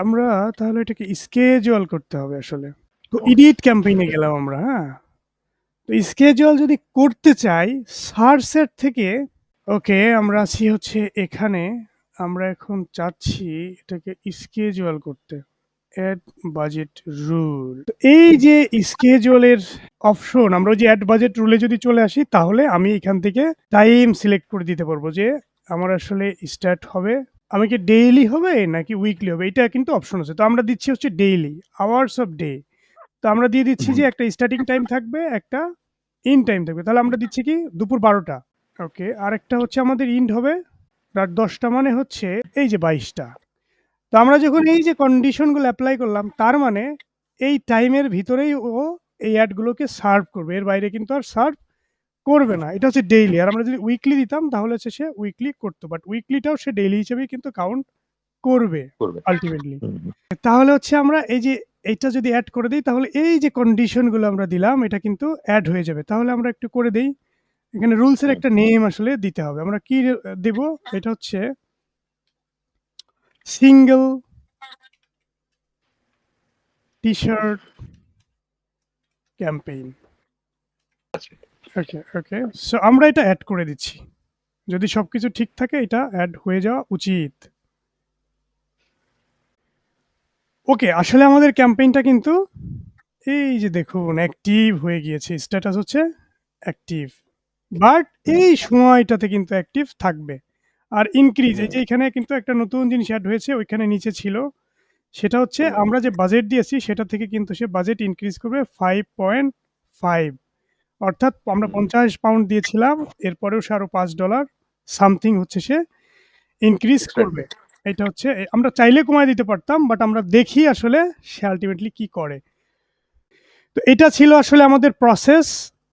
আমরা তাহলে এটাকে schedule করতে হবে আসলে। তো edit campaign এ গেলাম আমরা, হ্যাঁ? তো schedule যদি করতে চাই search set থেকে ওকে আমরা আছি হচ্ছে এখানে। আমরা এখন চাচ্ছি এটাকে schedule করতে। add budget rule। তো এই যে schedule এর অপশন আমরা ওই যে add budget rule এ যদি চলে আসি তাহলে আমি এখান থেকে টাইম সিলেক্ট করে দিতে পারবো যে আমার আসলে স্টার্ট হবে আমি কি ডেইলি হবে নাকি উইকলি হবে এটা কিন্তু অপশন আছে। তো আমরা দিচ্ছি হচ্ছে ডেইলি, আওয়ার্স অফ ডে। তো আমরা দিয়ে দিচ্ছি যে একটা স্টার্টিং টাইম থাকবে, একটা এন্ড টাইম থাকবে। তাহলে আমরা দিচ্ছি কি দুপুর 12টা। ওকে, আরেকটা হচ্ছে আমাদের এন্ড হবে রাত 10টা মানে হচ্ছে এই যে 22টা। তো আমরা যখন এই যে কন্ডিশন গুলো এপ্লাই করলাম তার মানে এই টাইমের ভিতরেই ও এই অ্যাড গুলোকে সার্ভ করবে। এর বাইরে কিন্তু আর সার্ভ করবে না। এটা হচ্ছে ডেইলি। আর আমরা যদি উইকলি দিতাম তাহলে হচ্ছে সে উইকলি করতো। বাট উইকলিটাও সে ডেইলি হিসেবেই কিন্তু কাউন্ট করবে করবে। আল্টিমেটলি। হুম, হুম। তাহলে হচ্ছে আমরা এই যে এইটা যদি এড করে দেই তাহলে এই যে কন্ডিশন গুলো আমরা দিলাম এটা কিন্তু এড হয়ে যাবে। তাহলে আমরা একটু করে দেই। এখানে রুলস এর হুম। একটা নেম আসলে দিতে হবে। আমরা কি দেব? এটা হচ্ছে সিঙ্গেল টি-শার্ট ক্যাম্পেইন। আচ্ছা। ওকে, ওকে। সো আমরা এটা এড করে দিচ্ছি। যদি সবকিছু ঠিক থাকে এটা এড হয়ে যাওয়া উচিত। ওকে, আসলে আমাদের ক্যাম্পেইনটা কিন্তু এই যে দেখুন অ্যাক্টিভ হয়ে গিয়েছে। স্ট্যাটাস হচ্ছে অ্যাক্টিভ। বাট হুম, এই সময়টাতে কিন্তু অ্যাক্টিভ থাকবে। আর ইনক্রিজ এই হুম, যে এখানে কিন্তু একটা নতুন জিনিস এড হয়েছে ওইখানে নিচে ছিল। সেটা হচ্ছে হুম, আমরা যে বাজেট দিয়েছি সেটা থেকে কিন্তু সে বাজেট ইনক্রিজ করবে 5.5 অর্থাৎ আমরা হুম। ৫০ পাউন্ড দিয়েছিলাম। এরপরেও সে আরো $৫ সামথিং হচ্ছে সে ইনক্রিজ এক্সট্রা করবে। এটা হচ্ছে আমরা চাইলে কমায় দিতে পারতাম বাট আমরা দেখি আসলে সে আল্টিমেটলি কি করে। তো এটা ছিল আসলে আমাদের প্রসেস।